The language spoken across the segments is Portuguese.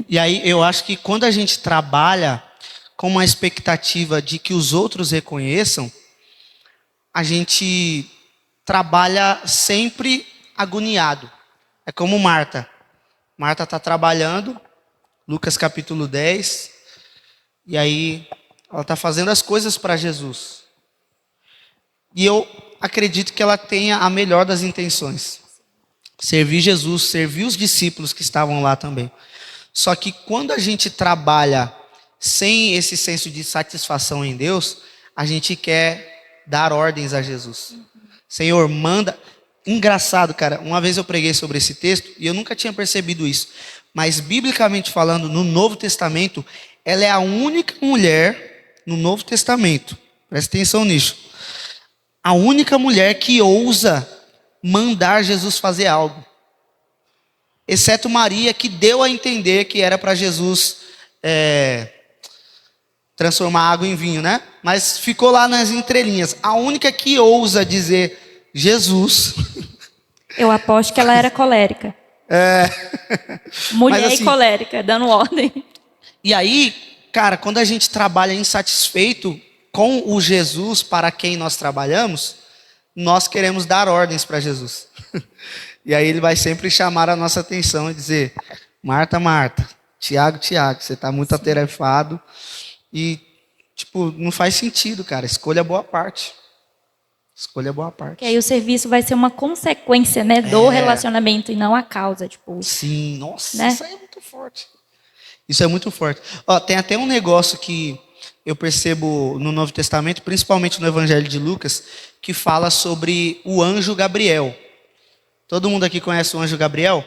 E aí eu acho que quando a gente trabalha com uma expectativa de que os outros reconheçam, a gente trabalha sempre agoniado. É como Marta. Marta está trabalhando, Lucas capítulo 10, e aí ela está fazendo as coisas para Jesus. E eu acredito que ela tenha a melhor das intenções. Servir Jesus, servir os discípulos que estavam lá também. Só que quando a gente trabalha sem esse senso de satisfação em Deus, a gente quer dar ordens a Jesus. Senhor, manda. Engraçado, cara, uma vez eu preguei sobre esse texto e eu nunca tinha percebido isso. Mas, biblicamente falando, no Novo Testamento, ela é a única mulher no Novo Testamento. Presta atenção nisso. A única mulher que ousa mandar Jesus fazer algo. Exceto Maria, que deu a entender que era para Jesus transformar água em vinho, né? Mas ficou lá nas entrelinhas. A única que ousa dizer Jesus. Eu aposto que ela era colérica. Mulher assim, e colérica, dando ordem. E aí, cara, quando a gente trabalha insatisfeito com o Jesus para quem nós trabalhamos, nós queremos dar ordens para Jesus. E aí ele vai sempre chamar a nossa atenção e dizer: Marta, Marta, Tiago, Tiago, você está muito atarefado. E, tipo, não faz sentido, cara. Escolha a boa parte. Escolha a boa parte. Que aí o serviço vai ser uma consequência, né, do relacionamento e não a causa, tipo. Sim, nossa, né? Isso aí é muito forte. Isso é muito forte. Ó, tem até um negócio que eu percebo no Novo Testamento, principalmente no Evangelho de Lucas, que fala sobre o anjo Gabriel. Todo mundo aqui conhece o anjo Gabriel?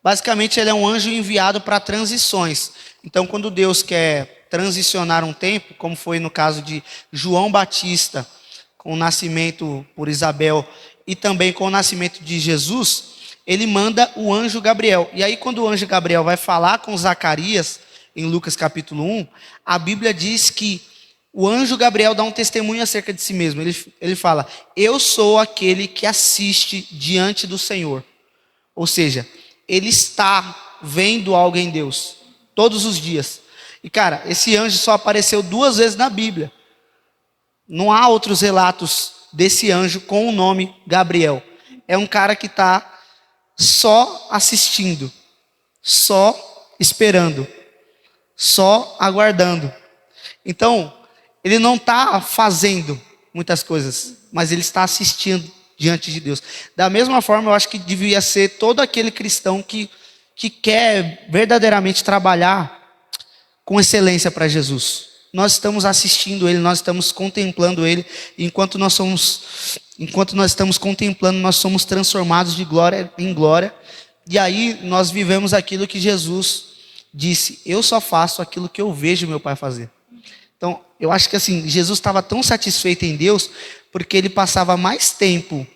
Basicamente, ele é um anjo enviado para transições. Então, quando Deus quer transicionar um tempo, como foi no caso de João Batista, com o nascimento por Isabel e também com o nascimento de Jesus, ele manda o anjo Gabriel. E aí quando o anjo Gabriel vai falar com Zacarias, em Lucas capítulo 1, a Bíblia diz que o anjo Gabriel dá um testemunho acerca de si mesmo. Ele fala: eu sou aquele que assiste diante do Senhor. Ou seja, ele está vendo algo em Deus, todos os dias. E cara, esse anjo só apareceu 2 vezes na Bíblia. Não há outros relatos desse anjo com o nome Gabriel. É um cara que está só assistindo, só esperando, só aguardando. Então, ele não está fazendo muitas coisas, mas ele está assistindo diante de Deus. Da mesma forma, eu acho que devia ser todo aquele cristão que quer verdadeiramente trabalhar com excelência para Jesus. Nós estamos assistindo Ele, nós estamos contemplando Ele. Enquanto nós estamos contemplando, nós somos transformados de glória em glória. E aí nós vivemos aquilo que Jesus disse: eu só faço aquilo que eu vejo meu Pai fazer. Então, eu acho que assim, Jesus estava tão satisfeito em Deus, porque ele passava mais tempo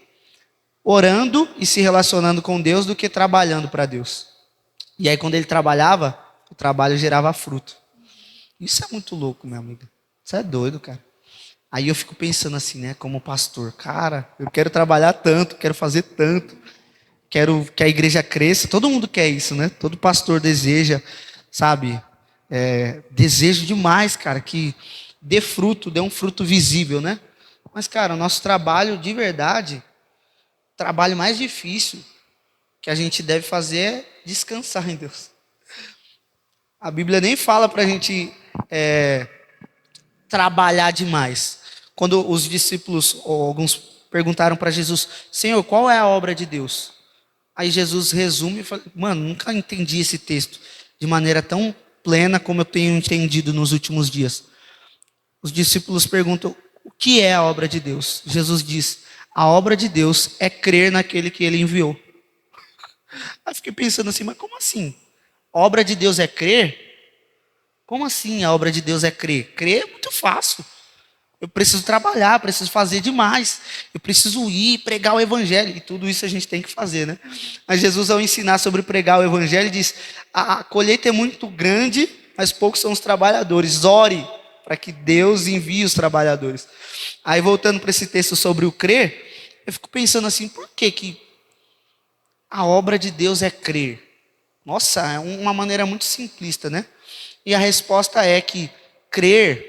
orando e se relacionando com Deus do que trabalhando para Deus. E aí quando ele trabalhava, o trabalho gerava fruto. Isso é muito louco, meu amigo. Isso é doido, cara. Aí eu fico pensando assim, né, como pastor. Cara, eu quero trabalhar tanto, quero fazer tanto. Quero que a igreja cresça. Todo mundo quer isso, né? Todo pastor deseja, sabe? Desejo demais, cara, que dê fruto, dê um fruto visível, né? Mas, cara, o nosso trabalho de verdade, o trabalho mais difícil que a gente deve fazer é descansar em Deus. A Bíblia nem fala para a gente trabalhar demais. Quando os discípulos, ou alguns, perguntaram para Jesus: Senhor, qual é a obra de Deus? Aí Jesus resume e fala: mano, nunca entendi esse texto de maneira tão plena como eu tenho entendido nos últimos dias. Os discípulos perguntam: o que é a obra de Deus? Jesus diz: a obra de Deus é crer naquele que Ele enviou. Aí fiquei pensando assim, mas como assim? A obra de Deus é crer? Como assim a obra de Deus é crer? Crer é muito fácil. Eu preciso trabalhar, preciso fazer demais. Eu preciso ir pregar o evangelho. E tudo isso a gente tem que fazer, né? Mas Jesus, ao ensinar sobre pregar o evangelho, diz: a colheita é muito grande, mas poucos são os trabalhadores. Ore para que Deus envie os trabalhadores. Aí voltando para esse texto sobre o crer, eu fico pensando assim, por que a obra de Deus é crer? Nossa, é uma maneira muito simplista, né? E a resposta é que crer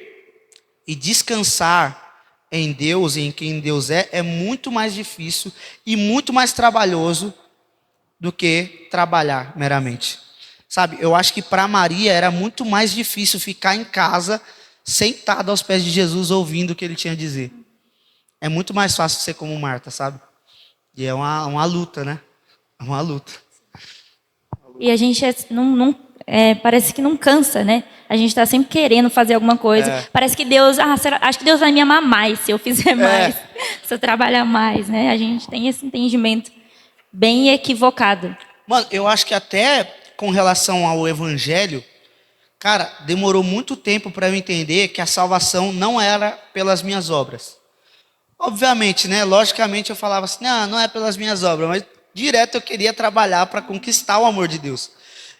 e descansar em Deus e em quem Deus é muito mais difícil e muito mais trabalhoso do que trabalhar meramente. Sabe, eu acho que para Maria era muito mais difícil ficar em casa, sentada aos pés de Jesus, ouvindo o que ele tinha a dizer. É muito mais fácil ser como Marta, sabe? E é uma luta, né? É uma luta. E a gente parece que não cansa, né? A gente está sempre querendo fazer alguma coisa. Parece que Deus, acho que Deus vai me amar mais se eu fizer mais, se eu trabalhar mais, né? A gente tem esse entendimento bem equivocado. Mano, eu acho que até com relação ao evangelho, cara, demorou muito tempo para eu entender que a salvação não era pelas minhas obras. Obviamente, né? Logicamente eu falava assim, não é pelas minhas obras, mas direto eu queria trabalhar para conquistar o amor de Deus.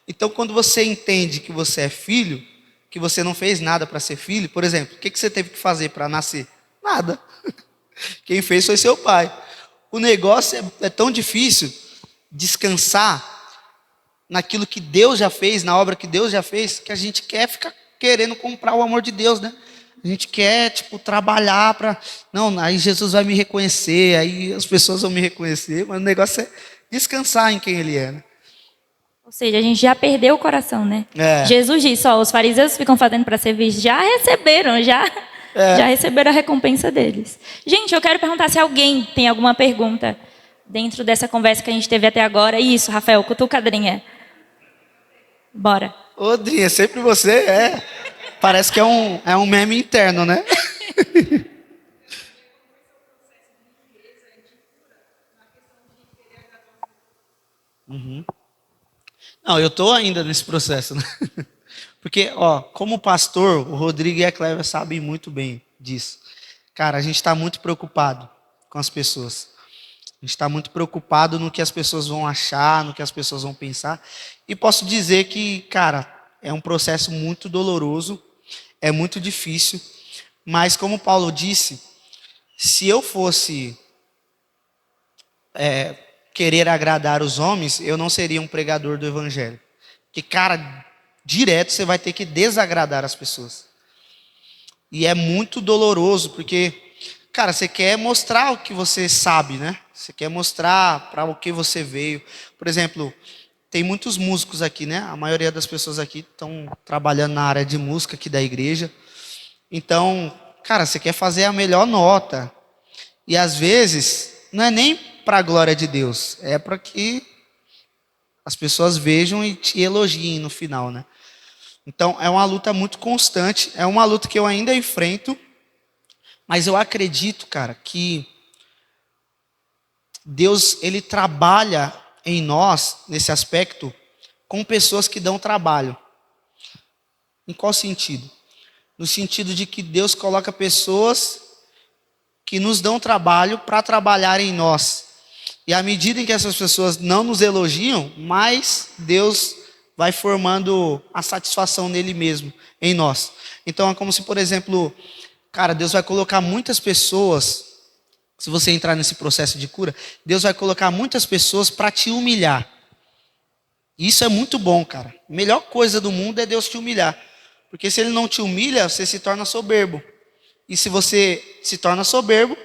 Então, quando você entende que você é filho, que você não fez nada para ser filho, por exemplo, o que você teve que fazer para nascer? Nada. Quem fez foi seu pai. O negócio é tão difícil descansar naquilo que Deus já fez, na obra que Deus já fez, que a gente quer ficar querendo comprar o amor de Deus, né? A gente quer, trabalhar para... Não, aí Jesus vai me reconhecer, aí as pessoas vão me reconhecer, mas o negócio é descansar em quem Ele é, né? Ou seja, a gente já perdeu o coração, né? Jesus disse, os fariseus ficam fazendo para ser vistos, já receberam, já receberam a recompensa deles. Gente, eu quero perguntar se alguém tem alguma pergunta dentro dessa conversa que a gente teve até agora. Isso, Rafael, cutuca a Drinha. Bora. Ô, Drinha, sempre você Parece que é um meme interno, né? Uhum. Não, eu estou ainda nesse processo, né? Porque, como pastor, o Rodrigo e a Clévia sabem muito bem disso. Cara, a gente está muito preocupado com as pessoas. A gente está muito preocupado no que as pessoas vão achar, no que as pessoas vão pensar. E posso dizer que, cara, é um processo muito doloroso, é muito difícil. Mas, como Paulo disse, se eu fosse querer agradar os homens, eu não seria um pregador do evangelho. Porque, cara, direto você vai ter que desagradar as pessoas. E é muito doloroso, porque, cara, você quer mostrar o que você sabe, né? Você quer mostrar para o que você veio. Por exemplo, tem muitos músicos aqui, né? A maioria das pessoas aqui estão trabalhando na área de música aqui da igreja. Então, cara, você quer fazer a melhor nota. E às vezes, não é nem para a glória de Deus, é para que as pessoas vejam e te elogiem no final, né? Então, é uma luta muito constante, é uma luta que eu ainda enfrento, mas eu acredito, cara, que Deus, Ele trabalha em nós, nesse aspecto, com pessoas que dão trabalho. Em qual sentido? No sentido de que Deus coloca pessoas que nos dão trabalho para trabalhar em nós. E à medida em que essas pessoas não nos elogiam, mais Deus vai formando a satisfação nele mesmo, em nós. Então é como se, por exemplo, cara, Deus vai colocar muitas pessoas, se você entrar nesse processo de cura, Deus vai colocar muitas pessoas para te humilhar. Isso é muito bom, cara. A melhor coisa do mundo é Deus te humilhar. Porque se Ele não te humilha, você se torna soberbo. E se você se torna soberbo,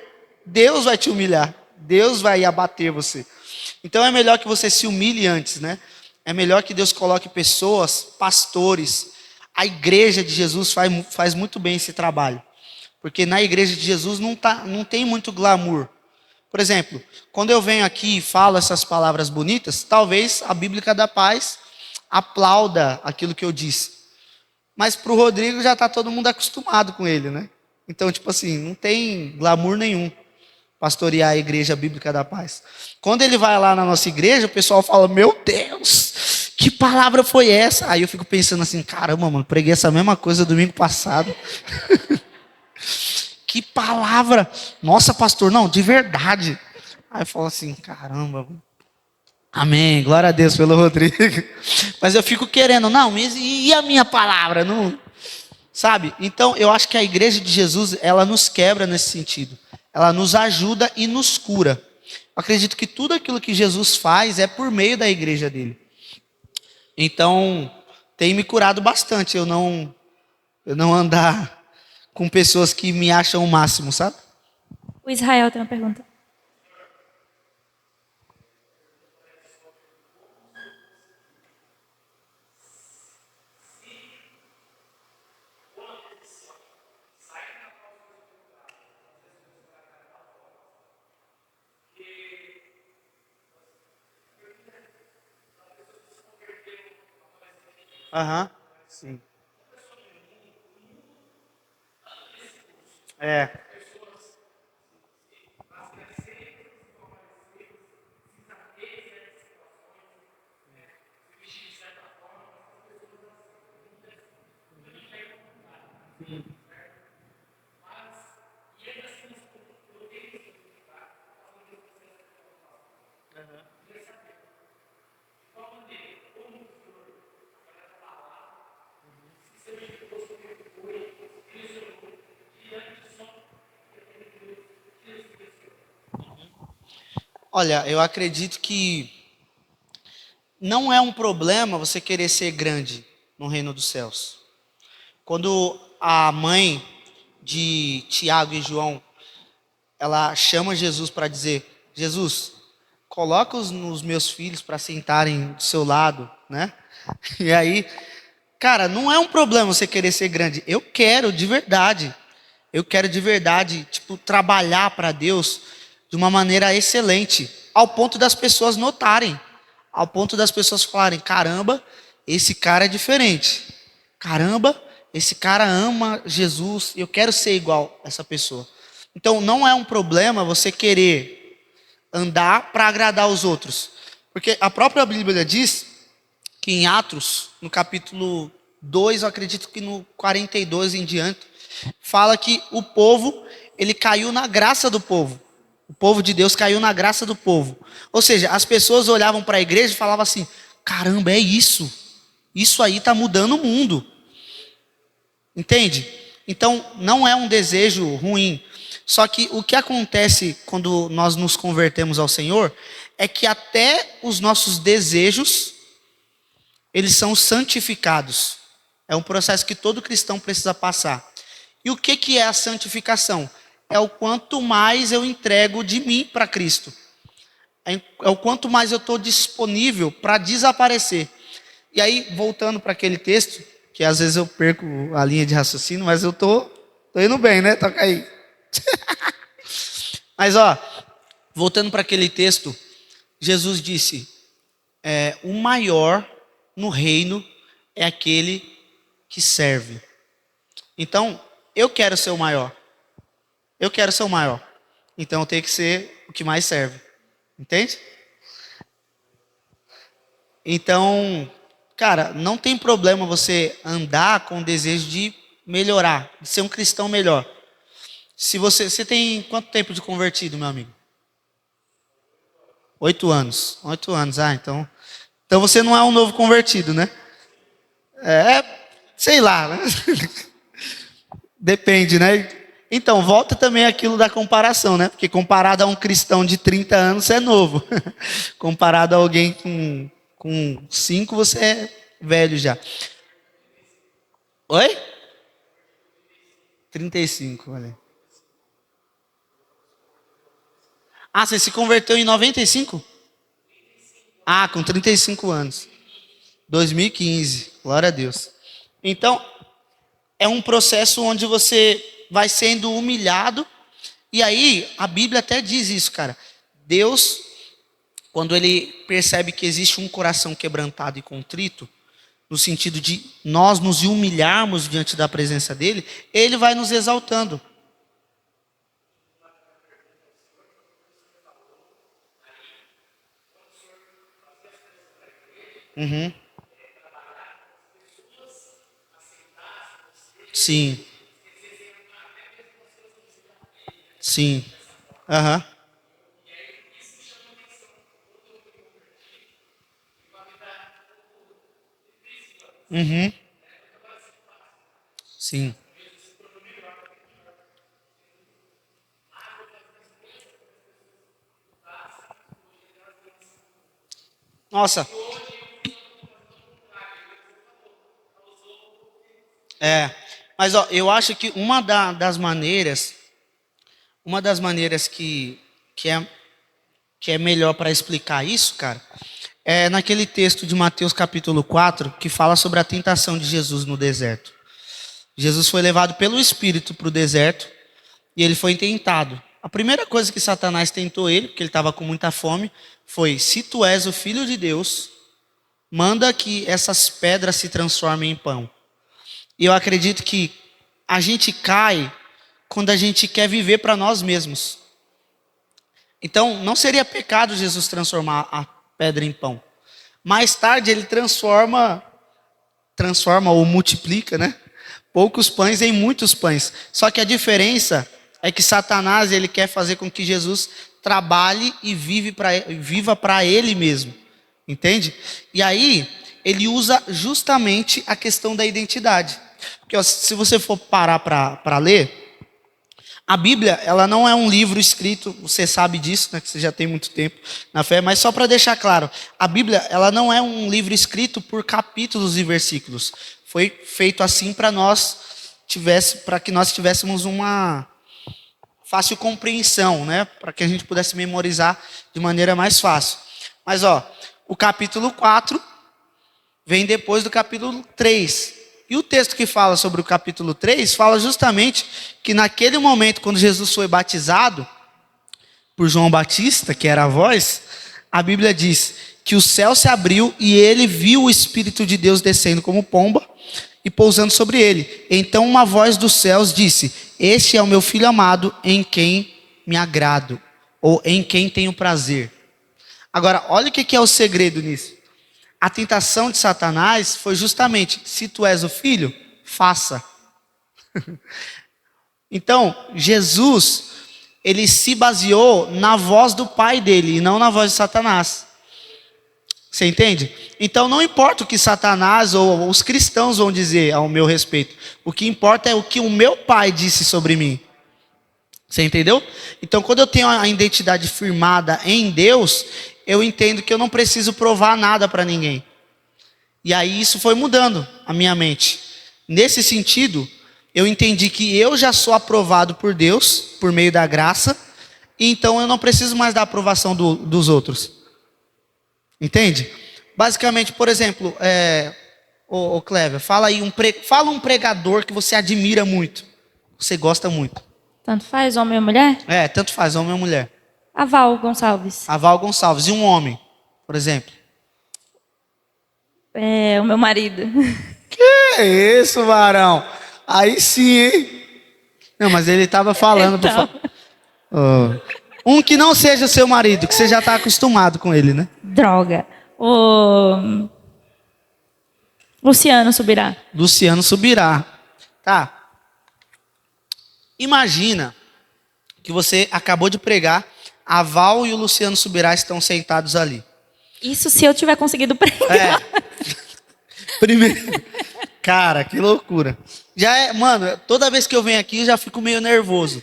Deus vai te humilhar. Deus vai abater você. Então é melhor que você se humilhe antes, né? É melhor que Deus coloque pessoas, pastores. A igreja de Jesus faz muito bem esse trabalho. Porque na igreja de Jesus não tem muito glamour. Por exemplo, quando eu venho aqui e falo essas palavras bonitas, talvez a Bíblica da Paz aplauda aquilo que eu disse. Mas para o Rodrigo já está todo mundo acostumado com ele, né? Então, não tem glamour nenhum pastorear a Igreja Bíblica da Paz. Quando ele vai lá na nossa igreja, o pessoal fala, meu Deus, que palavra foi essa? Aí eu fico pensando assim, caramba, mano, preguei essa mesma coisa domingo passado. Que palavra! Nossa, pastor, não, de verdade. Aí eu falo assim, caramba, mano. Amém, glória a Deus pelo Rodrigo. Mas eu fico querendo, não, mas e a minha palavra? Não, sabe? Então, eu acho que a igreja de Jesus, ela nos quebra nesse sentido. Ela nos ajuda e nos cura. Eu acredito que tudo aquilo que Jesus faz é por meio da igreja dele. Então, tem me curado bastante eu não andar com pessoas que me acham o máximo, sabe? O Israel tem uma pergunta. Aham, sim. É. Olha, eu acredito que não é um problema você querer ser grande no reino dos céus. Quando a mãe de Tiago e João, ela chama Jesus para dizer: Jesus, coloca os meus filhos para sentarem do seu lado, né? E aí, cara, não é um problema você querer ser grande. Eu quero de verdade. Eu quero de verdade, tipo, trabalhar para Deus de uma maneira excelente, ao ponto das pessoas notarem, ao ponto das pessoas falarem: caramba, esse cara é diferente. Caramba, esse cara ama Jesus, eu quero ser igual a essa pessoa. Então, não é um problema você querer andar para agradar os outros. Porque a própria Bíblia diz que em Atos, no capítulo 2, eu acredito que no 42 em diante, fala que o povo, ele caiu na graça do povo. O povo de Deus caiu na graça do povo. Ou seja, as pessoas olhavam para a igreja e falavam assim: caramba, é isso. Isso aí está mudando o mundo. Entende? Então, não é um desejo ruim. Só que o que acontece quando nós nos convertemos ao Senhor é que até os nossos desejos, eles são santificados. É um processo que todo cristão precisa passar. E o que é a santificação? É o quanto mais eu entrego de mim para Cristo. É o quanto mais eu estou disponível para desaparecer. E aí, voltando para aquele texto, que às vezes eu perco a linha de raciocínio, mas eu tô indo bem, né? Toca aí. Mas ó, voltando para aquele texto, Jesus disse: o maior no reino é aquele que serve. Então, eu quero ser o maior. Eu quero ser o maior. Então, eu tenho que ser o que mais serve. Entende? Então, cara, não tem problema você andar com o desejo de melhorar, de ser um cristão melhor. Se você tem quanto tempo de convertido, meu amigo? 8 anos. 8 anos, então você não é um novo convertido, né? Sei lá, né? Depende, né? Então, volta também aquilo da comparação, né? Porque comparado a um cristão de 30 anos, você é novo. Comparado a alguém com 5, você é velho já. Oi? 35, olha. Ah, você se converteu em 95? Ah, com 35 anos. 2015, glória a Deus. Então, é um processo onde você vai sendo humilhado. E aí, a Bíblia até diz isso, cara. Deus, quando ele percebe que existe um coração quebrantado e contrito, no sentido de nós nos humilharmos diante da presença dele, ele vai nos exaltando. Uhum. Sim. Sim. Aham. Uhum. Sim. Nossa. Mas ó, eu acho que das maneiras que é melhor para explicar isso, cara, é naquele texto de Mateus capítulo 4, que fala sobre a tentação de Jesus no deserto. Jesus foi levado pelo Espírito para o deserto e ele foi tentado. A primeira coisa que Satanás tentou ele, porque ele estava com muita fome, foi: se tu és o Filho de Deus, manda que essas pedras se transformem em pão. E eu acredito que a gente cai quando a gente quer viver para nós mesmos. Então, não seria pecado Jesus transformar a pedra em pão. Mais tarde, ele transforma ou multiplica, né? Poucos pães em muitos pães. Só que a diferença é que Satanás, ele quer fazer com que Jesus trabalhe e viva para ele mesmo. Entende? E aí, ele usa justamente a questão da identidade. Porque ó, se você for parar para ler, a Bíblia, ela não é um livro escrito, você sabe disso, né, que você já tem muito tempo na fé, mas só para deixar claro, a Bíblia, ela não é um livro escrito por capítulos e versículos. Foi feito assim para que nós tivéssemos uma fácil compreensão, né, para que a gente pudesse memorizar de maneira mais fácil. Mas ó, o capítulo 4 vem depois do capítulo 3. E o texto que fala sobre o capítulo 3 fala justamente que naquele momento, quando Jesus foi batizado por João Batista, que era a voz, a Bíblia diz que o céu se abriu e ele viu o Espírito de Deus descendo como pomba e pousando sobre ele. Então uma voz dos céus disse: este é o meu Filho amado, em quem me agrado, ou em quem tenho prazer. Agora, olha o que é o segredo nisso. A tentação de Satanás foi justamente: se tu és o Filho, faça. Então, Jesus, ele se baseou na voz do Pai dele e não na voz de Satanás. Você entende? Então, não importa o que Satanás ou os cristãos vão dizer ao meu respeito. O que importa é o que o meu Pai disse sobre mim. Você entendeu? Então, quando eu tenho a identidade firmada em Deus, eu entendo que eu não preciso provar nada para ninguém. E aí isso foi mudando a minha mente. Nesse sentido, eu entendi que eu já sou aprovado por Deus, por meio da graça, e então eu não preciso mais da aprovação dos outros. Entende? Basicamente, por exemplo, ô Cléber, fala aí fala um pregador que você admira muito, você gosta muito. Tanto faz homem ou mulher? Tanto faz homem ou mulher. A Val Gonçalves. A Val Gonçalves. E um homem, por exemplo? O meu marido. Que isso, varão? Aí sim, hein? Não, mas ele estava falando. Então. Um que não seja seu marido, que você já está acostumado com ele, né? Droga. O Luciano Subirá. Luciano Subirá. Tá. Imagina que você acabou de pregar, a Val e o Luciano Subirá estão sentados ali. Isso se eu tiver conseguido pregar. Primeiro, cara, que loucura. Mano, toda vez que eu venho aqui eu já fico meio nervoso.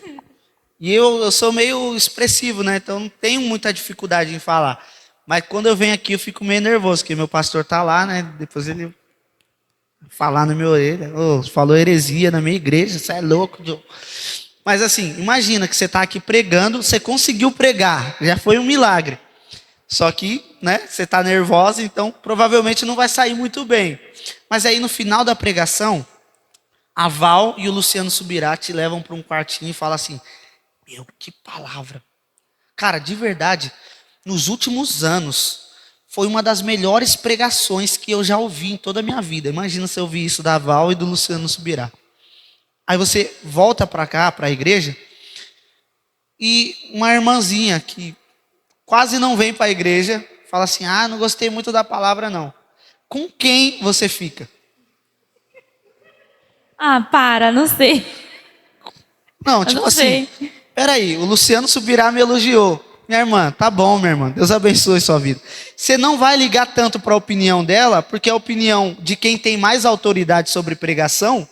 E eu sou meio expressivo, né? Então não tenho muita dificuldade em falar. Mas quando eu venho aqui eu fico meio nervoso, porque meu pastor tá lá, né? Depois ele falar na minha orelha. Falou heresia na minha igreja, você é louco, Joe. Mas assim, imagina que você está aqui pregando, você conseguiu pregar, já foi um milagre. Só que, né, você está nervosa, então provavelmente não vai sair muito bem. Mas aí no final da pregação, a Val e o Luciano Subirá te levam para um quartinho e falam assim: meu, que palavra. Cara, de verdade, nos últimos anos, foi uma das melhores pregações que eu já ouvi em toda a minha vida. Imagina se eu ouvir isso da Val e do Luciano Subirá. Aí você volta para cá, para a igreja, e uma irmãzinha que quase não vem para a igreja, fala assim: não gostei muito da palavra não. Com quem você fica? Não sei. Não, tipo assim, peraí, o Luciano Subirá me elogiou. Minha irmã, tá bom, minha irmã, Deus abençoe sua vida. Você não vai ligar tanto para a opinião dela, porque a opinião de quem tem mais autoridade sobre pregação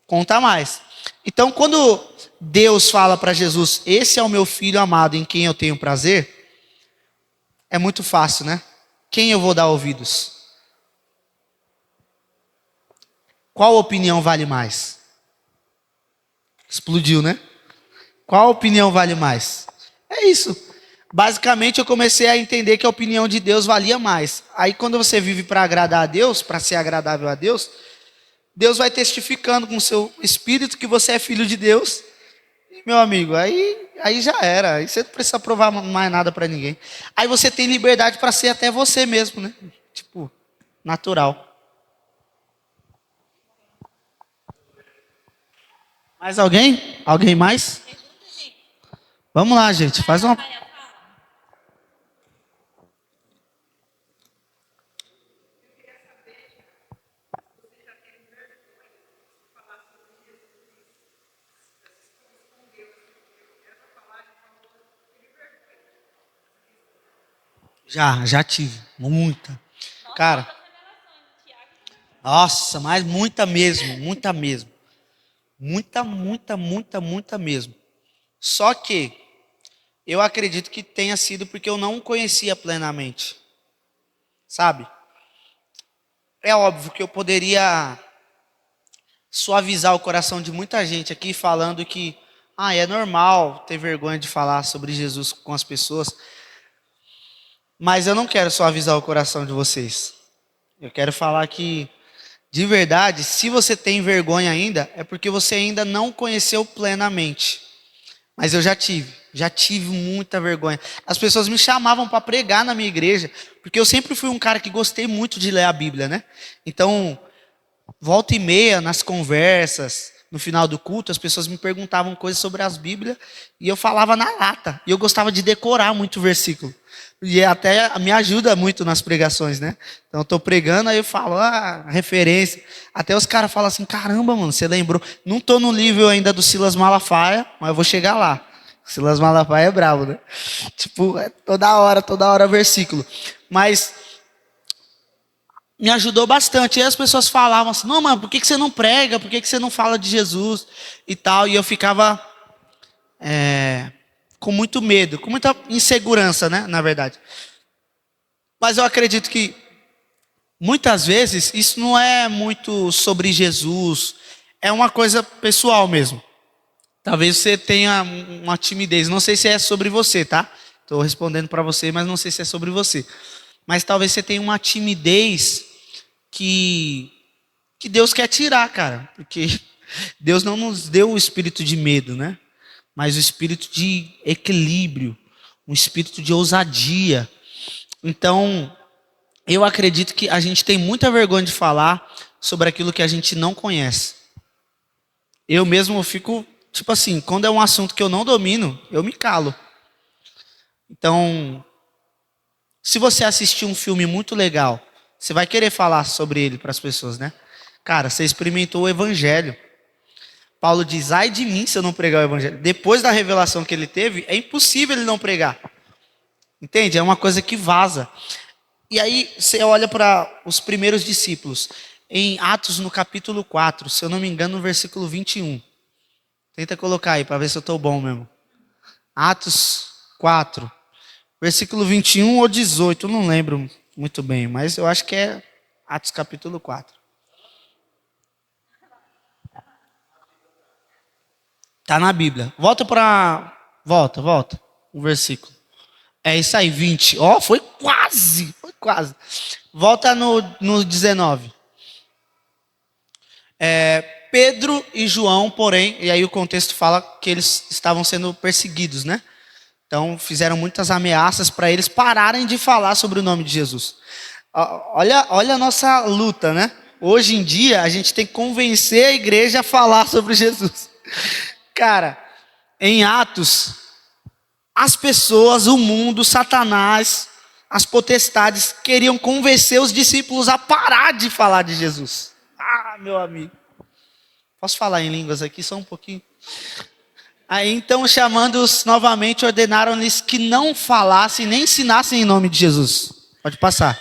conta mais. Então, quando Deus fala para Jesus: esse é o meu filho amado em quem eu tenho prazer, é muito fácil, né? Quem eu vou dar ouvidos? qual opinião vale mais? Explodiu, né? Qual opinião vale mais? É isso. Basicamente, eu comecei a entender que a opinião de Deus valia mais. Aí, quando você vive para agradar a Deus, para ser agradável a Deus, Deus vai testificando com o seu espírito que você é filho de Deus. E, meu amigo, aí já era. Aí você não precisa provar mais nada para ninguém. Aí você tem liberdade para ser até você mesmo, né? Tipo, natural. Mais alguém? Alguém mais? Vamos lá, gente. Faz uma... Já tive. Muita. Cara. Nossa, mas muita mesmo. Muita mesmo. Muita mesmo. Só que eu acredito que tenha sido porque eu não conhecia plenamente. Sabe? É óbvio que eu poderia suavizar o coração de muita gente aqui falando que é normal ter vergonha de falar sobre Jesus com as pessoas. Mas eu não quero suavizar o coração de vocês. Eu quero falar que, de verdade, se você tem vergonha ainda, é porque você ainda não conheceu plenamente. Mas eu já tive muita vergonha. As pessoas me chamavam para pregar na minha igreja, porque eu sempre fui um cara que gostei muito de ler a Bíblia, né? Então, volta e meia, nas conversas, no final do culto, as pessoas me perguntavam coisas sobre as Bíblias, e eu falava na lata. E eu gostava de decorar muito o versículo. E até me ajuda muito nas pregações, né? Então eu estou pregando, aí eu falo, referência. Até os caras falam assim, caramba, mano, você lembrou. Não estou no nível ainda do Silas Malafaia, mas eu vou chegar lá. O Silas Malafaia é bravo, né? Tipo, toda hora versículo. Mas me ajudou bastante. E as pessoas falavam assim, não, mano, por que você não prega? Por que você não fala de Jesus? E tal. E eu ficava... com muito medo, com muita insegurança, né, na verdade. Mas eu acredito que muitas vezes isso não é muito sobre Jesus, é uma coisa pessoal mesmo. Talvez você tenha uma timidez, não sei se é sobre você, tá? Estou respondendo para você, mas não sei se é sobre você. Mas talvez você tenha uma timidez que Deus quer tirar, cara, porque Deus não nos deu o espírito de medo, né? Mas o espírito de equilíbrio, um espírito de ousadia. Então, eu acredito que a gente tem muita vergonha de falar sobre aquilo que a gente não conhece. Eu mesmo fico, tipo assim, quando é um assunto que eu não domino, eu me calo. Então, se você assistir um filme muito legal, você vai querer falar sobre ele para as pessoas, né? Cara, você experimentou o evangelho. Paulo diz, ai de mim se eu não pregar o evangelho. Depois da revelação que ele teve, é impossível ele não pregar. Entende? É uma coisa que vaza. E aí você olha para os primeiros discípulos. Em Atos, no capítulo 4, se eu não me engano, no versículo 21. Tenta colocar aí, para ver se eu estou bom mesmo. Atos 4, versículo 21 ou 18, eu não lembro muito bem, mas eu acho que é Atos capítulo 4. Está na Bíblia. Volta. Um versículo. É isso aí, 20. Foi quase. Volta no 19. Pedro e João, porém, e aí o contexto fala que eles estavam sendo perseguidos, né? Então fizeram muitas ameaças para eles pararem de falar sobre o nome de Jesus. Olha a nossa luta, né? Hoje em dia a gente tem que convencer a igreja a falar sobre Jesus. Cara, em Atos, as pessoas, o mundo, Satanás, as potestades queriam convencer os discípulos a parar de falar de Jesus. Meu amigo. Posso falar em línguas aqui só um pouquinho? Aí então, chamando-os novamente, ordenaram-lhes que não falassem nem ensinassem em nome de Jesus. Pode passar.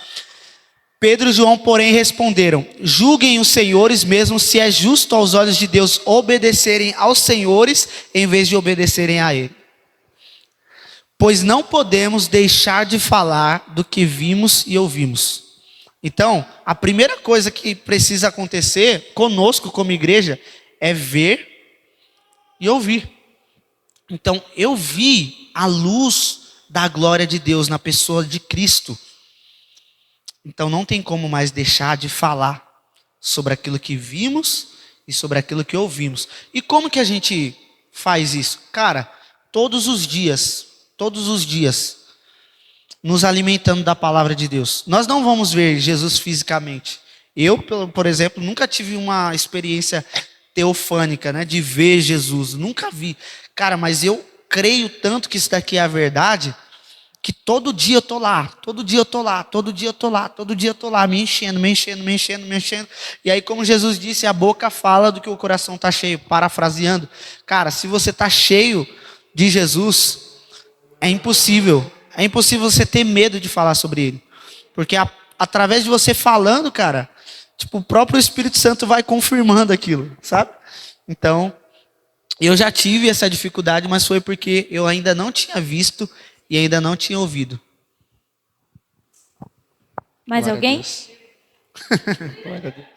Pedro e João, porém, responderam, julguem os senhores mesmo se é justo aos olhos de Deus obedecerem aos senhores em vez de obedecerem a ele. Pois não podemos deixar de falar do que vimos e ouvimos. Então, a primeira coisa que precisa acontecer conosco como igreja é ver e ouvir. Então, eu vi a luz da glória de Deus na pessoa de Cristo. Então, não tem como mais deixar de falar sobre aquilo que vimos e sobre aquilo que ouvimos. E como que a gente faz isso? Cara, todos os dias, nos alimentando da palavra de Deus. Nós não vamos ver Jesus fisicamente. Eu, por exemplo, nunca tive uma experiência teofânica, né, de ver Jesus. Nunca vi. Cara, mas eu creio tanto que isso daqui é a verdade, que todo dia eu tô lá, me enchendo. E aí, como Jesus disse, a boca fala do que o coração tá cheio, parafraseando. Cara, se você tá cheio de Jesus, é impossível você ter medo de falar sobre ele. Porque através de você falando, cara, tipo, o próprio Espírito Santo vai confirmando aquilo, sabe? Então, eu já tive essa dificuldade, mas foi porque eu ainda não tinha visto e ainda não tinha ouvido. Mais Glória alguém? Glória a Deus.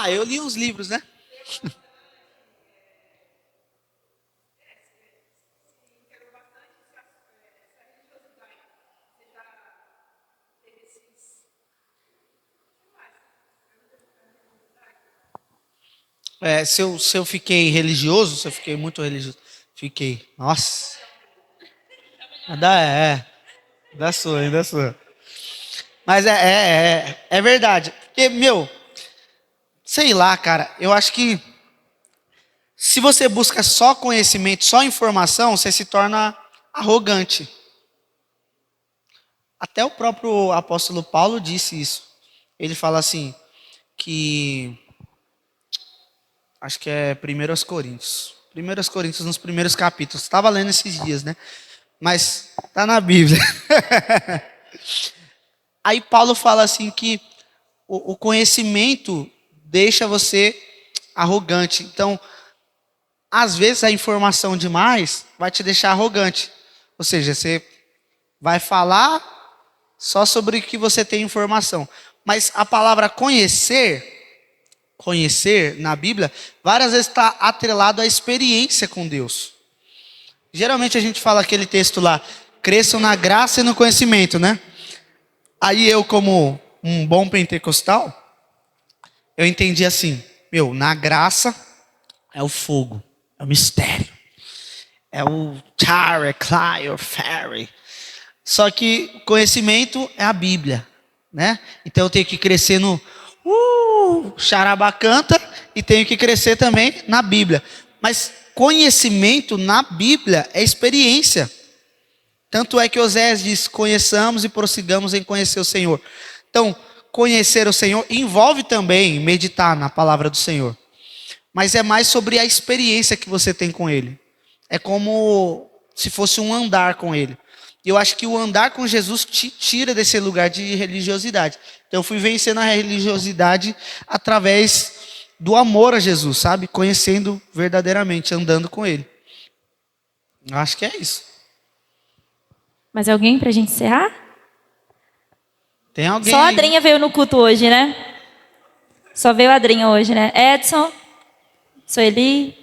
Eu li uns livros, né? Se eu fiquei religioso, se eu fiquei muito religioso, fiquei. Nossa. Ainda sou. Mas é verdade. Porque, sei lá, cara, eu acho que se você busca só conhecimento, só informação, você se torna arrogante. Até o próprio apóstolo Paulo disse isso. Ele fala assim, que acho que é 1 Coríntios. 1 Coríntios, nos primeiros capítulos. Estava lendo esses dias, né? Mas está na Bíblia. Aí Paulo fala assim que o conhecimento deixa você arrogante. Então, às vezes a informação demais vai te deixar arrogante. Ou seja, você vai falar só sobre o que você tem informação. Mas a palavra conhecer na Bíblia, várias vezes está atrelado à experiência com Deus. Geralmente a gente fala aquele texto lá, cresçam na graça e no conhecimento, né? Aí eu, como um bom pentecostal, eu entendi assim, na graça é o fogo, é o mistério, é o Tare, Clay, or Fairy. Só que conhecimento é a Bíblia, né? Então eu tenho que crescer no charabacanta e tenho que crescer também na Bíblia. Mas conhecimento na Bíblia é experiência. Tanto é que Oséias diz, conheçamos e prossigamos em conhecer o Senhor. Então, conhecer o Senhor envolve também meditar na palavra do Senhor. Mas é mais sobre a experiência que você tem com Ele. É como se fosse um andar com Ele. E eu acho que o andar com Jesus te tira desse lugar de religiosidade. Então eu fui vencendo a religiosidade através do amor a Jesus, sabe? Conhecendo verdadeiramente, andando com Ele. Eu acho que é isso. Mais alguém pra gente encerrar? Tem alguém? Só a Adrinha veio no culto hoje, né? Só veio a Adrinha hoje, né? Edson, Sueli,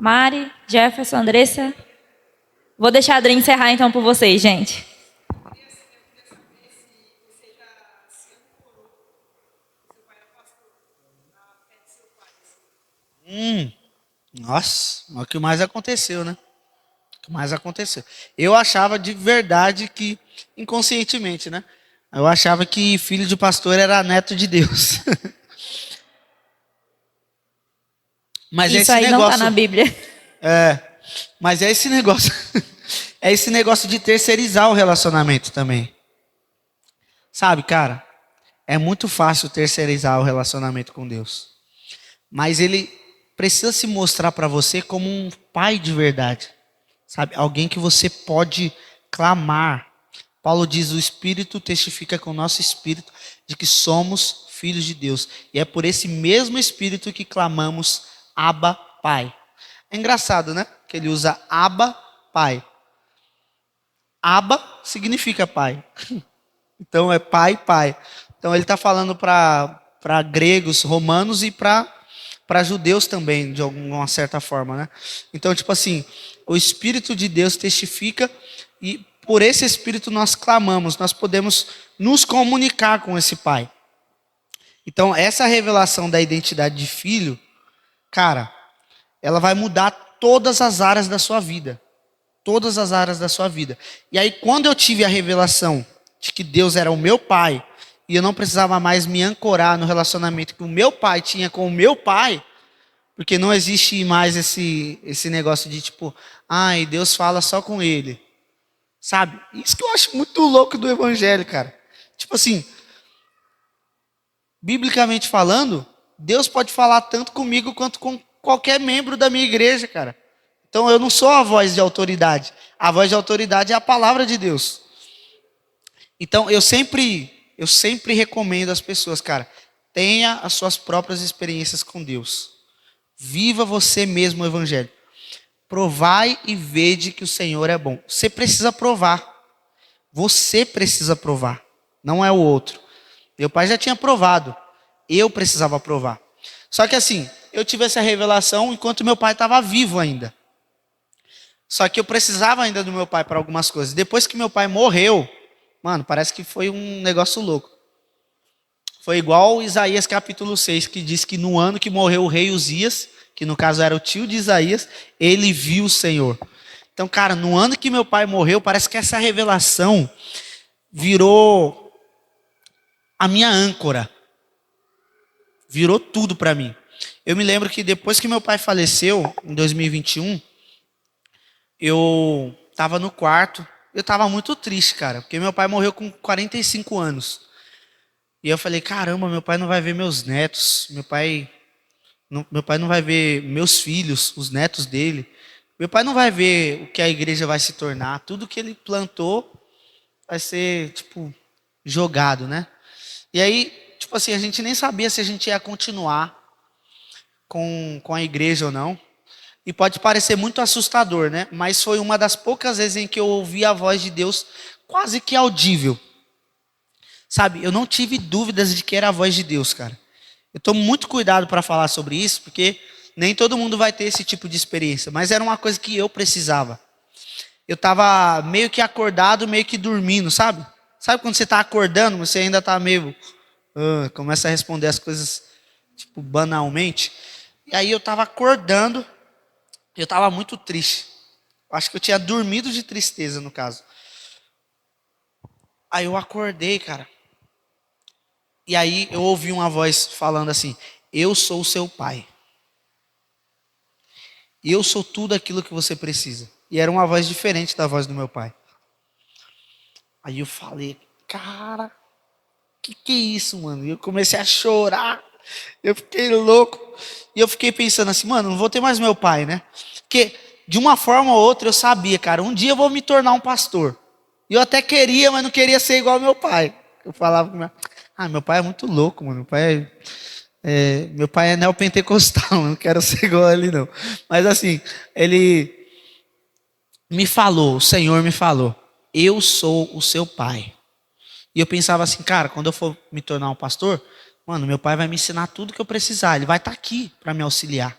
Mari, Jefferson, Andressa. Vou deixar a Adrinha encerrar então por vocês, gente. Nossa, o que mais aconteceu, né? O que mais aconteceu. Eu achava de verdade que, inconscientemente, né? Eu achava que filho de pastor era neto de Deus. Mas isso aí negócio, não está na Bíblia. Mas é esse negócio. É esse negócio de terceirizar o relacionamento também. Sabe, cara? É muito fácil terceirizar o relacionamento com Deus. Mas Ele precisa se mostrar para você como um pai de verdade. Sabe? Alguém que você pode clamar. Paulo diz, o Espírito testifica com o nosso Espírito de que somos filhos de Deus. E é por esse mesmo Espírito que clamamos Abba, Pai. É engraçado, né? Que ele usa Abba, pai. Abba significa pai. Então é pai, pai. Então ele está falando para gregos, romanos e para judeus também, de alguma certa forma, né? Então, tipo assim, o Espírito de Deus testifica e por esse Espírito nós clamamos, nós podemos nos comunicar com esse pai. Então, essa revelação da identidade de filho, cara, ela vai mudar todas as áreas da sua vida. Todas as áreas da sua vida. E aí, quando eu tive a revelação de que Deus era o meu pai, e eu não precisava mais me ancorar no relacionamento que o meu pai tinha com o meu pai, porque não existe mais esse negócio de tipo, ai, Deus fala só com ele. Sabe? Isso que eu acho muito louco do evangelho, cara. Tipo assim, biblicamente falando, Deus pode falar tanto comigo quanto com qualquer membro da minha igreja, cara. Então eu não sou a voz de autoridade. A voz de autoridade é a palavra de Deus. Então eu sempre recomendo às pessoas, cara, tenha as suas próprias experiências com Deus. Viva você mesmo o evangelho. Provai e vede que o Senhor é bom. Você precisa provar. Você precisa provar. Não é o outro. Meu pai já tinha provado. Eu precisava provar. Só que assim, eu tive essa revelação enquanto meu pai estava vivo ainda. Só que eu precisava ainda do meu pai para algumas coisas. Depois que meu pai morreu, mano, parece que foi um negócio louco. Foi igual Isaías capítulo 6, que diz que no ano que morreu o rei Uzias, que no caso era o tio de Isaías, ele viu o Senhor. Então, cara, no ano que meu pai morreu, parece que essa revelação virou a minha âncora. Virou tudo para mim. Eu me lembro que depois que meu pai faleceu, em 2021, eu estava no quarto, eu estava muito triste, cara, porque meu pai morreu com 45 anos. E eu falei, caramba, meu pai não vai ver meus netos, meu pai não vai ver meus filhos, os netos dele. Meu pai não vai ver o que a igreja vai se tornar. Tudo que ele plantou vai ser, tipo, jogado, né? E aí, tipo assim, a gente nem sabia se a gente ia continuar com a igreja ou não. E pode parecer muito assustador, né? Mas foi uma das poucas vezes em que eu ouvi a voz de Deus quase que audível. Sabe, eu não tive dúvidas de que era a voz de Deus, cara. Eu tomo muito cuidado para falar sobre isso, porque nem todo mundo vai ter esse tipo de experiência. Mas era uma coisa que eu precisava. Eu estava meio que acordado, meio que dormindo, sabe? Sabe quando você está acordando, mas você ainda está meio... começa a responder as coisas, tipo, banalmente. E aí eu estava acordando, eu estava muito triste. Acho que eu tinha dormido de tristeza, no caso. Aí eu acordei, cara. E aí eu ouvi uma voz falando assim, eu sou o seu pai. Eu sou tudo aquilo que você precisa. E era uma voz diferente da voz do meu pai. Aí eu falei, cara, que é isso, mano? E eu comecei a chorar. Eu fiquei louco. E eu fiquei pensando assim, mano, não vou ter mais meu pai, né? Porque de uma forma ou outra eu sabia, cara, um dia eu vou me tornar um pastor. E eu até queria, mas não queria ser igual ao meu pai. Eu falava, meu pai é muito louco, mano. Meu pai é neopentecostal, não quero ser igual a ele, não. Mas assim, ele me falou, o Senhor me falou, eu sou o seu pai. E eu pensava assim, cara, quando eu for me tornar um pastor, mano, meu pai vai me ensinar tudo que eu precisar, ele vai estar aqui para me auxiliar.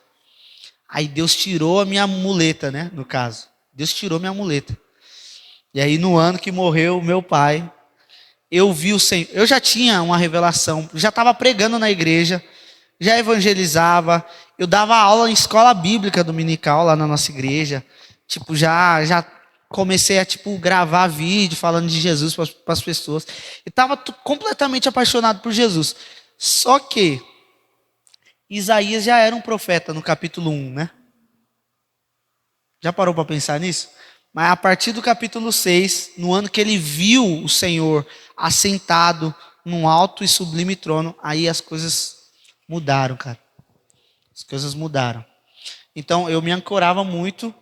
Aí Deus tirou a minha muleta, né, no caso. Deus tirou minha muleta. E aí no ano que morreu o meu pai, eu vi o Senhor, eu já tinha uma revelação, já estava pregando na igreja, já evangelizava, eu dava aula em escola bíblica dominical lá na nossa igreja, tipo, já comecei a tipo gravar vídeo falando de Jesus para as pessoas. E estava completamente apaixonado por Jesus. Só que Isaías já era um profeta no capítulo 1, né? Já parou para pensar nisso? Mas a partir do capítulo 6, no ano que ele viu o Senhor assentado num alto e sublime trono, aí as coisas mudaram, cara. As coisas mudaram. Então eu me ancorava muito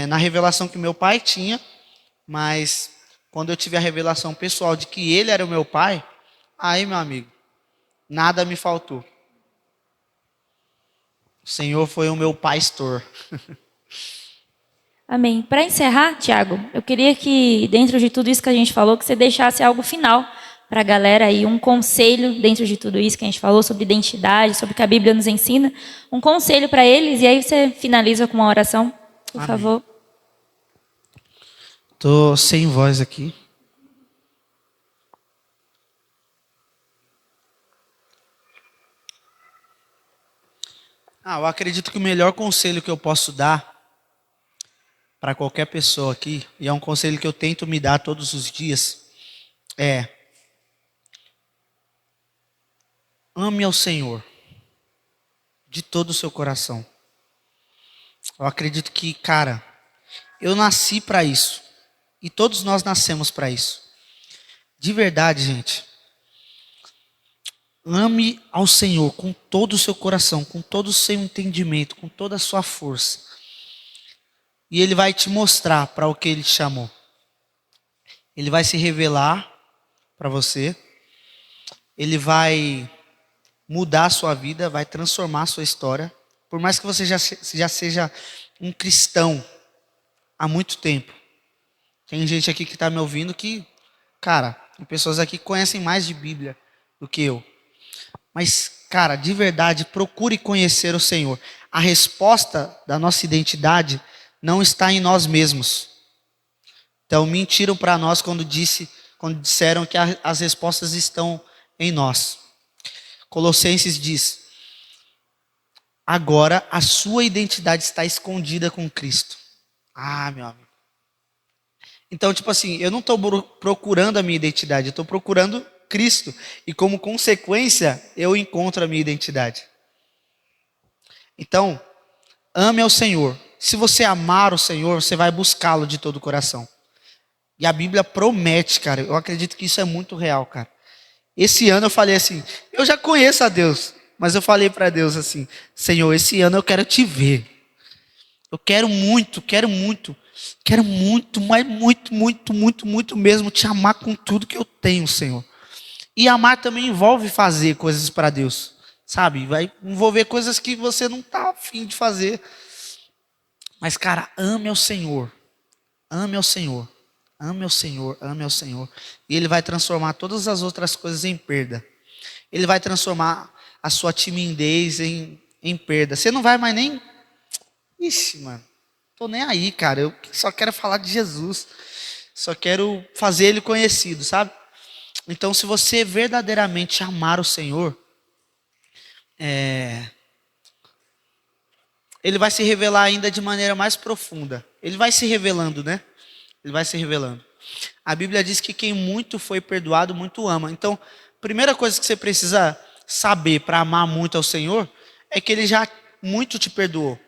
na revelação que meu pai tinha, mas quando eu tive a revelação pessoal de que ele era o meu pai, aí, meu amigo, nada me faltou. O Senhor foi o meu pastor. Amém. Para encerrar, Tiago, eu queria que, dentro de tudo isso que a gente falou, que você deixasse algo final para a galera aí, um conselho dentro de tudo isso que a gente falou, sobre identidade, sobre o que a Bíblia nos ensina, um conselho para eles, e aí você finaliza com uma oração, por Amém. favor. Tô sem voz aqui. Eu acredito que o melhor conselho que eu posso dar para qualquer pessoa aqui, e é um conselho que eu tento me dar todos os dias, é: ame ao Senhor de todo o seu coração. Eu acredito que, cara, eu nasci para isso. E todos nós nascemos para isso. De verdade, gente. Ame ao Senhor com todo o seu coração, com todo o seu entendimento, com toda a sua força. E Ele vai te mostrar para o que Ele te chamou. Ele vai se revelar para você. Ele vai mudar a sua vida, vai transformar a sua história. Por mais que você já seja um cristão há muito tempo. Tem gente aqui que está me ouvindo que, cara, tem pessoas aqui que conhecem mais de Bíblia do que eu. Mas, cara, de verdade, procure conhecer o Senhor. A resposta da nossa identidade não está em nós mesmos. Então, mentiram para nós quando disseram que as respostas estão em nós. Colossenses diz: agora a sua identidade está escondida com Cristo. Meu amigo. Então, tipo assim, eu não estou procurando a minha identidade, eu estou procurando Cristo. E como consequência, eu encontro a minha identidade. Então, ame ao Senhor. Se você amar o Senhor, você vai buscá-lo de todo o coração. E a Bíblia promete, cara, eu acredito que isso é muito real, cara. Esse ano eu falei assim, eu já conheço a Deus, mas eu falei para Deus assim: Senhor, esse ano eu quero te ver. Eu quero muito, mas muito mesmo te amar com tudo que eu tenho, Senhor. E amar também envolve fazer coisas para Deus, sabe? Vai envolver coisas que você não está afim de fazer. Mas, cara, ame ao Senhor. Ame ao Senhor. Ame ao Senhor, ame ao Senhor. E Ele vai transformar todas as outras coisas em perda. Ele vai transformar a sua timidez em perda. Você não vai mais nem... Ixi, mano, tô nem aí, cara. Eu só quero falar de Jesus. Só quero fazer Ele conhecido, sabe? Então, se você verdadeiramente amar o Senhor, Ele vai se revelar ainda de maneira mais profunda. Ele vai se revelando, né? Ele vai se revelando. A Bíblia diz que quem muito foi perdoado, muito ama. Então, a primeira coisa que você precisa saber para amar muito ao Senhor é que Ele já muito te perdoou.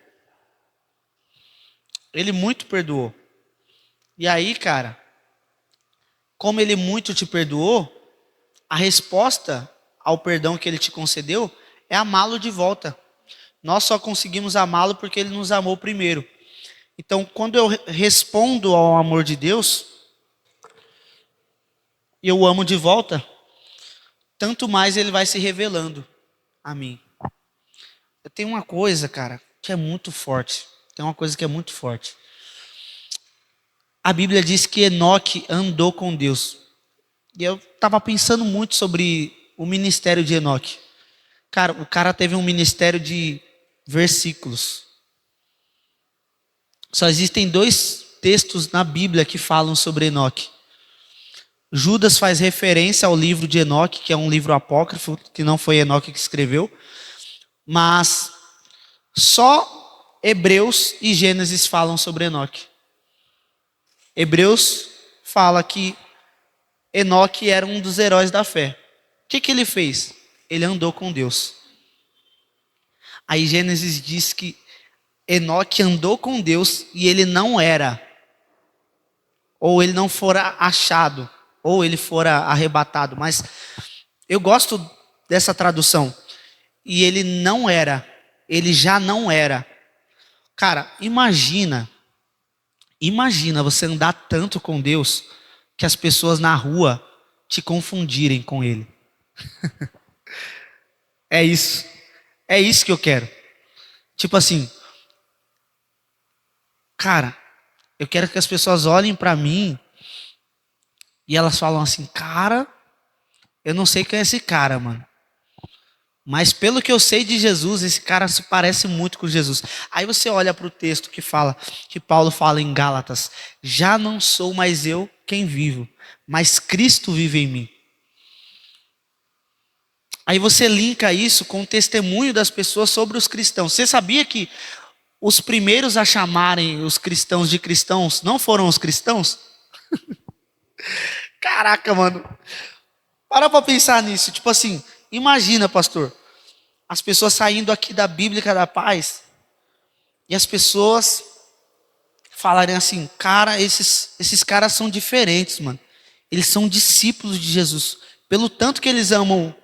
Ele muito perdoou. E aí, cara, como Ele muito te perdoou, a resposta ao perdão que Ele te concedeu é amá-lo de volta. Nós só conseguimos amá-lo porque Ele nos amou primeiro. Então, quando eu respondo ao amor de Deus, eu amo de volta, tanto mais Ele vai se revelando a mim. Tem uma coisa, cara, que é muito forte. Tem uma coisa que é muito forte. A Bíblia diz que Enoque andou com Deus. E eu estava pensando muito sobre o ministério de Enoque. Cara, o cara teve um ministério de versículos. Só existem 2 textos na Bíblia que falam sobre Enoque. Judas faz referência ao livro de Enoque, que é um livro apócrifo, que não foi Enoque que escreveu. Mas só Hebreus e Gênesis falam sobre Enoque. Hebreus fala que Enoque era um dos heróis da fé. O que ele fez? Ele andou com Deus. Aí Gênesis diz que Enoque andou com Deus e ele não era, ou ele não fora achado, ou ele fora arrebatado. Mas eu gosto dessa tradução. E ele não era, ele já não era. Cara, imagina você andar tanto com Deus que as pessoas na rua te confundirem com Ele. É isso que eu quero. Tipo assim, cara, Eu quero que as pessoas olhem para mim e elas falam assim, cara, eu não sei quem é esse cara, mano. Mas pelo que eu sei de Jesus, esse cara se parece muito com Jesus. Aí você olha para o texto que Paulo fala em Gálatas, já não sou mais eu quem vivo, mas Cristo vive em mim. Aí você linka isso com o testemunho das pessoas sobre os cristãos. Você sabia que os primeiros a chamarem os cristãos de cristãos não foram os cristãos? Caraca, mano. Para pensar nisso. Tipo assim, imagina, pastor, as pessoas saindo aqui da Bíblica da Paz e as pessoas falarem assim, cara, esses caras são diferentes, mano. Eles são discípulos de Jesus. Pelo tanto que eles amam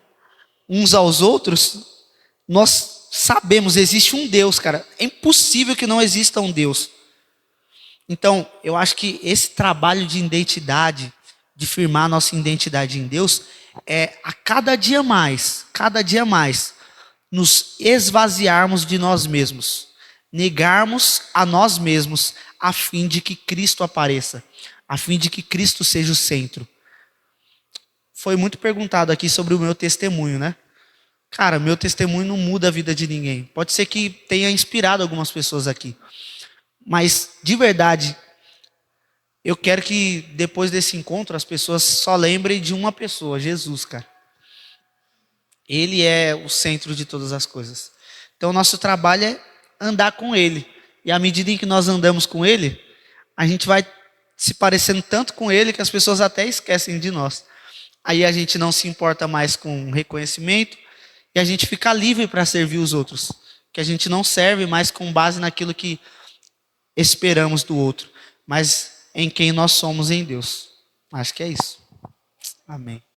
uns aos outros, nós sabemos, existe um Deus, cara. É impossível que não exista um Deus. Então, eu acho que esse trabalho de identidade, de firmar a nossa identidade em Deus, é a cada dia mais, nos esvaziarmos de nós mesmos, negarmos a nós mesmos, a fim de que Cristo apareça, a fim de que Cristo seja o centro. Foi muito perguntado aqui sobre o meu testemunho, né? Cara, meu testemunho não muda a vida de ninguém. Pode ser que tenha inspirado algumas pessoas aqui. Mas, de verdade, eu quero que depois desse encontro as pessoas só lembrem de uma pessoa, Jesus, cara. Ele é o centro de todas as coisas. Então, nosso trabalho é andar com Ele. E à medida em que nós andamos com Ele, a gente vai se parecendo tanto com Ele que as pessoas até esquecem de nós. Aí a gente não se importa mais com reconhecimento e a gente fica livre para servir os outros. Que a gente não serve mais com base naquilo que esperamos do outro, mas em quem nós somos em Deus. Acho que é isso. Amém.